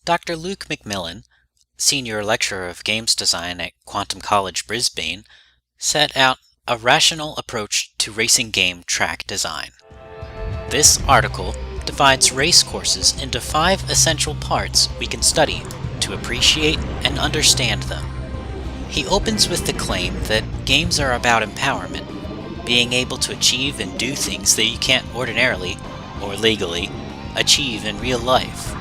Dr. Luke McMillan, Senior Lecturer of Games Design at Quantum College, Brisbane, set out a rational approach to racing game track design. This article divides race courses into 5 essential parts we can study to appreciate and understand them. He opens with the claim that games are about empowerment, being able to achieve and do things that you can't ordinarily, or legally, achieve in real life.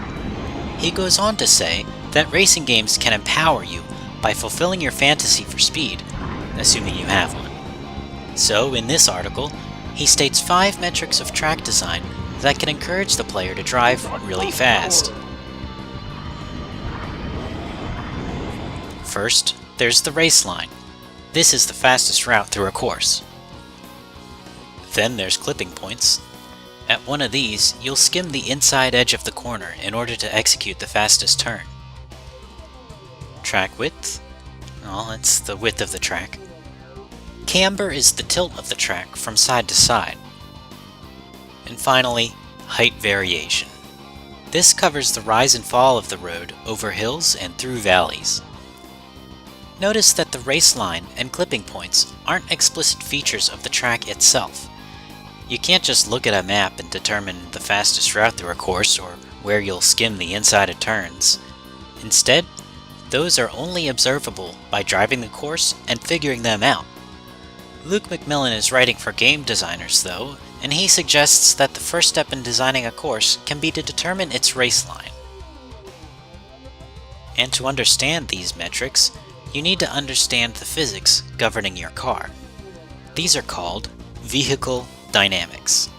He goes on to say that racing games can empower you by fulfilling your fantasy for speed, assuming you have one. So, in this article, he states 5 metrics of track design that can encourage the player to drive really fast. First, there's the race line. This is the fastest route through a course. Then there's clipping points. At one of these, you'll skim the inside edge of the corner in order to execute the fastest turn. Track width? Well, it's the width of the track. Camber is the tilt of the track from side to side. And finally, height variation. This covers the rise and fall of the road over hills and through valleys. Notice that the race line and clipping points aren't explicit features of the track itself. You can't just look at a map and determine the fastest route through a course or where you'll skim the inside of turns. Instead, those are only observable by driving the course and figuring them out. Luke McMillan is writing for game designers, though, and he suggests that the first step in designing a course can be to determine its race line. And to understand these metrics, you need to understand the physics governing your car. These are called vehicle dynamics.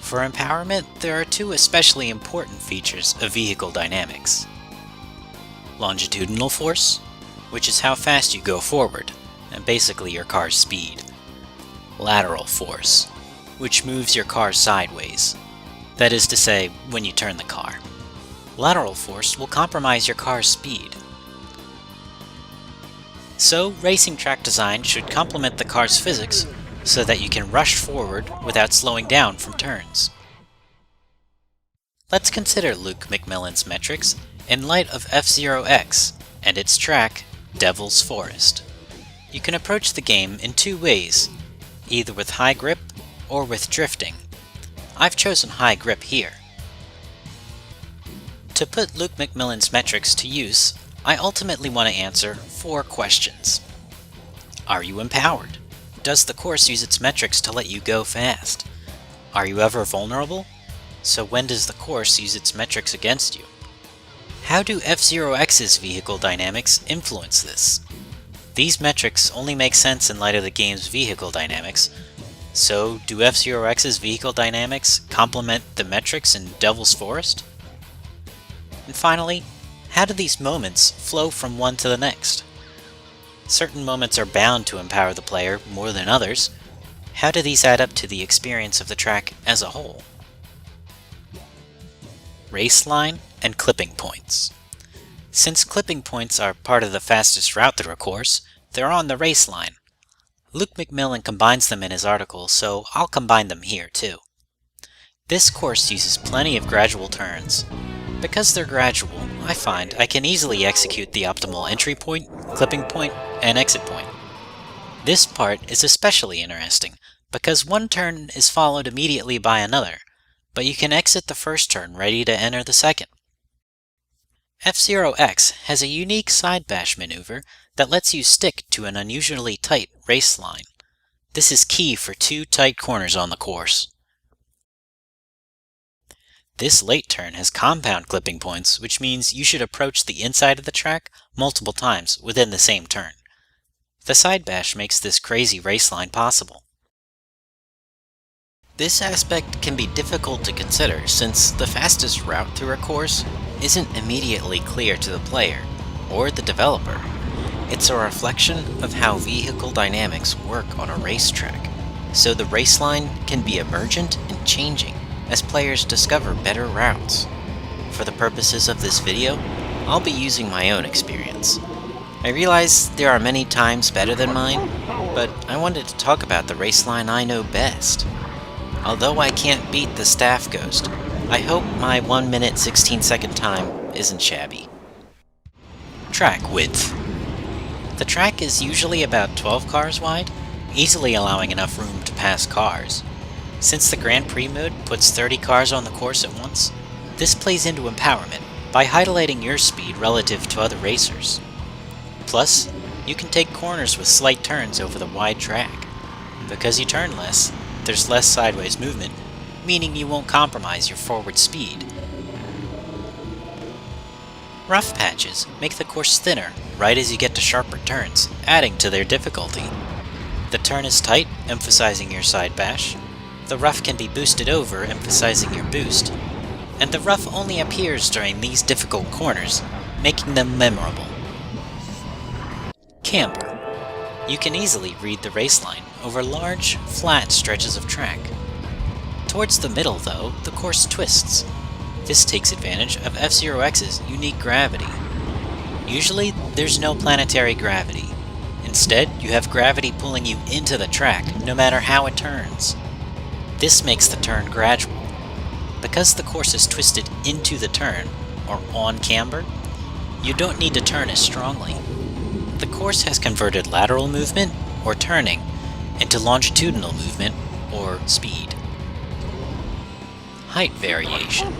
For empowerment, there are 2 especially important features of vehicle dynamics. Longitudinal force, which is how fast you go forward, and basically your car's speed. Lateral force, which moves your car sideways. That is to say, when you turn the car. Lateral force will compromise your car's speed. So, racing track design should complement the car's physics so that you can rush forward without slowing down from turns. Let's consider Luke McMillan's metrics in light of F-Zero-X and its track, Devil's Forest. You can approach the game in 2 ways, either with high grip or with drifting. I've chosen high grip here. To put Luke McMillan's metrics to use, I ultimately want to answer 4 questions. Are you empowered? Does the course use its metrics to let you go fast? Are you ever vulnerable? So when does the course use its metrics against you? How do F-Zero-X's vehicle dynamics influence this? These metrics only make sense in light of the game's vehicle dynamics, so do F-Zero-X's vehicle dynamics complement the metrics in Devil's Forest? And finally, how do these moments flow from one to the next? Certain moments are bound to empower the player more than others. How do these add up to the experience of the track as a whole? Race line and clipping points. Since clipping points are part of the fastest route through a course, they're on the race line. Luke McMillan combines them in his article, so I'll combine them here too. This course uses plenty of gradual turns. Because they're gradual, I find I can easily execute the optimal entry point, clipping point, and exit point. This part is especially interesting, because one turn is followed immediately by another, but you can exit the first turn ready to enter the second. F-Zero-X has a unique side bash maneuver that lets you stick to an unusually tight race line. This is key for 2 tight corners on the course. This late turn has compound clipping points, which means you should approach the inside of the track multiple times within the same turn. The side bash makes this crazy race line possible. This aspect can be difficult to consider since the fastest route through a course isn't immediately clear to the player or the developer. It's a reflection of how vehicle dynamics work on a racetrack, so the race line can be emergent and changing as players discover better routes. For the purposes of this video, I'll be using my own experience. I realize there are many times better than mine, but I wanted to talk about the race line I know best. Although I can't beat the staff ghost, I hope my 1 minute 16 second time isn't shabby. Track width. The track is usually about 12 cars wide, easily allowing enough room to pass cars. Since the Grand Prix mode puts 30 cars on the course at once, this plays into empowerment by highlighting your speed relative to other racers. Plus, you can take corners with slight turns over the wide track. Because you turn less, there's less sideways movement, meaning you won't compromise your forward speed. Rough patches make the course thinner right as you get to sharper turns, adding to their difficulty. The turn is tight, emphasizing your side bash. The rough can be boosted over, emphasizing your boost. And the rough only appears during these difficult corners, making them memorable. Camber. You can easily read the race line over large, flat stretches of track. Towards the middle, though, the course twists. This takes advantage of F-Zero X's unique gravity. Usually, there's no planetary gravity. Instead, you have gravity pulling you into the track, no matter how it turns. This makes the turn gradual. Because the course is twisted into the turn, or on camber, you don't need to turn as strongly. The course has converted lateral movement, or turning, into longitudinal movement, or speed. Height variation.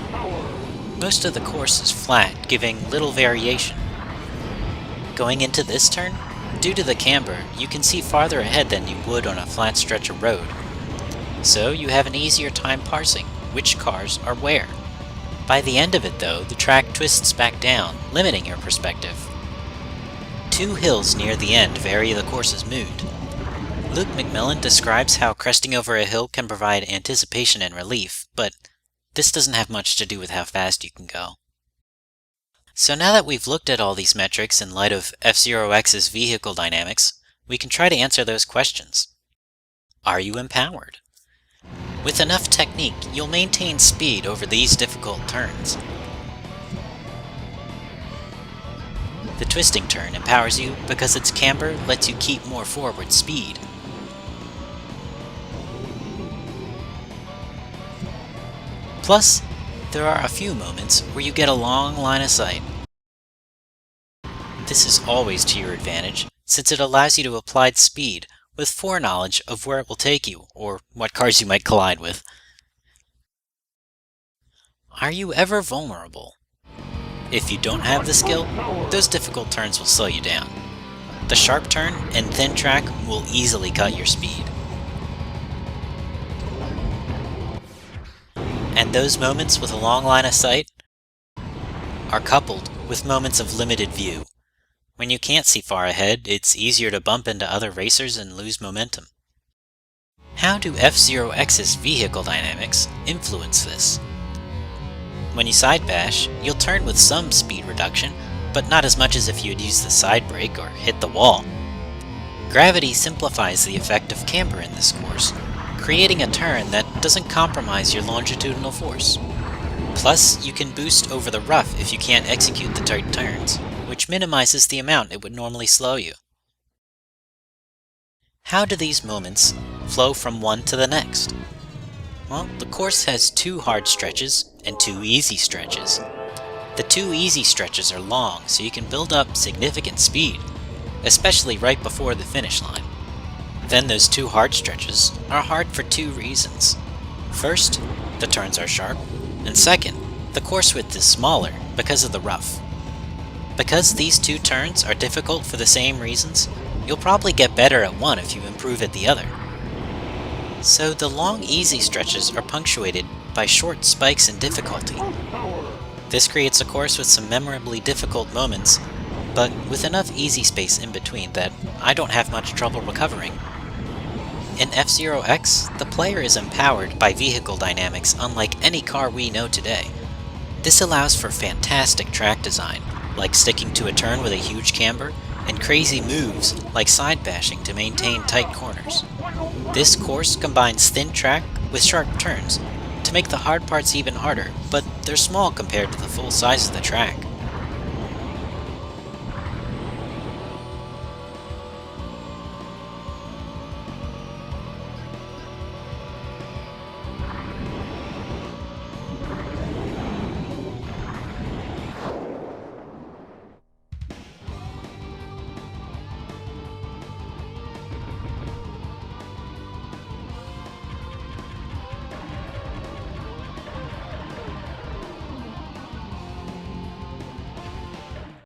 Most of the course is flat, giving little variation. Going into this turn, due to the camber, you can see farther ahead than you would on a flat stretch of road. So you have an easier time parsing which cars are where. By the end of it though, the track twists back down, limiting your perspective. Two hills near the end vary the course's mood. Luke McMillan describes how cresting over a hill can provide anticipation and relief, but this doesn't have much to do with how fast you can go. So now that we've looked at all these metrics in light of F-Zero X's vehicle dynamics, we can try to answer those questions. Are you empowered? With enough technique, you'll maintain speed over these difficult turns. The twisting turn empowers you because its camber lets you keep more forward speed. Plus, there are a few moments where you get a long line of sight. This is always to your advantage, since it allows you to apply speed with foreknowledge of where it will take you, or what cars you might collide with. Are you ever vulnerable? If you don't have the skill, those difficult turns will slow you down. The sharp turn and thin track will easily cut your speed. And those moments with a long line of sight are coupled with moments of limited view. When you can't see far ahead, it's easier to bump into other racers and lose momentum. How do F-Zero X's vehicle dynamics influence this? When you side bash, you'll turn with some speed reduction, but not as much as if you'd use the side brake or hit the wall. Gravity simplifies the effect of camber in this course, creating a turn that doesn't compromise your longitudinal force. Plus, you can boost over the rough if you can't execute the tight turns, which minimizes the amount it would normally slow you. How do these moments flow from one to the next? Well, the course has 2 hard stretches and 2 easy stretches. The 2 easy stretches are long, so you can build up significant speed, especially right before the finish line. Then those 2 hard stretches are hard for 2 reasons. First, the turns are sharp, and second, the course width is smaller because of the rough. Because these 2 turns are difficult for the same reasons, you'll probably get better at one if you improve at the other. So the long easy stretches are punctuated by short spikes in difficulty. This creates a course with some memorably difficult moments, but with enough easy space in between that I don't have much trouble recovering. In F-Zero X, the player is empowered by vehicle dynamics unlike any car we know today. This allows for fantastic track design, like sticking to a turn with a huge camber, and crazy moves like side bashing to maintain tight corners. This course combines thin track with sharp turns to make the hard parts even harder, but they're small compared to the full size of the track.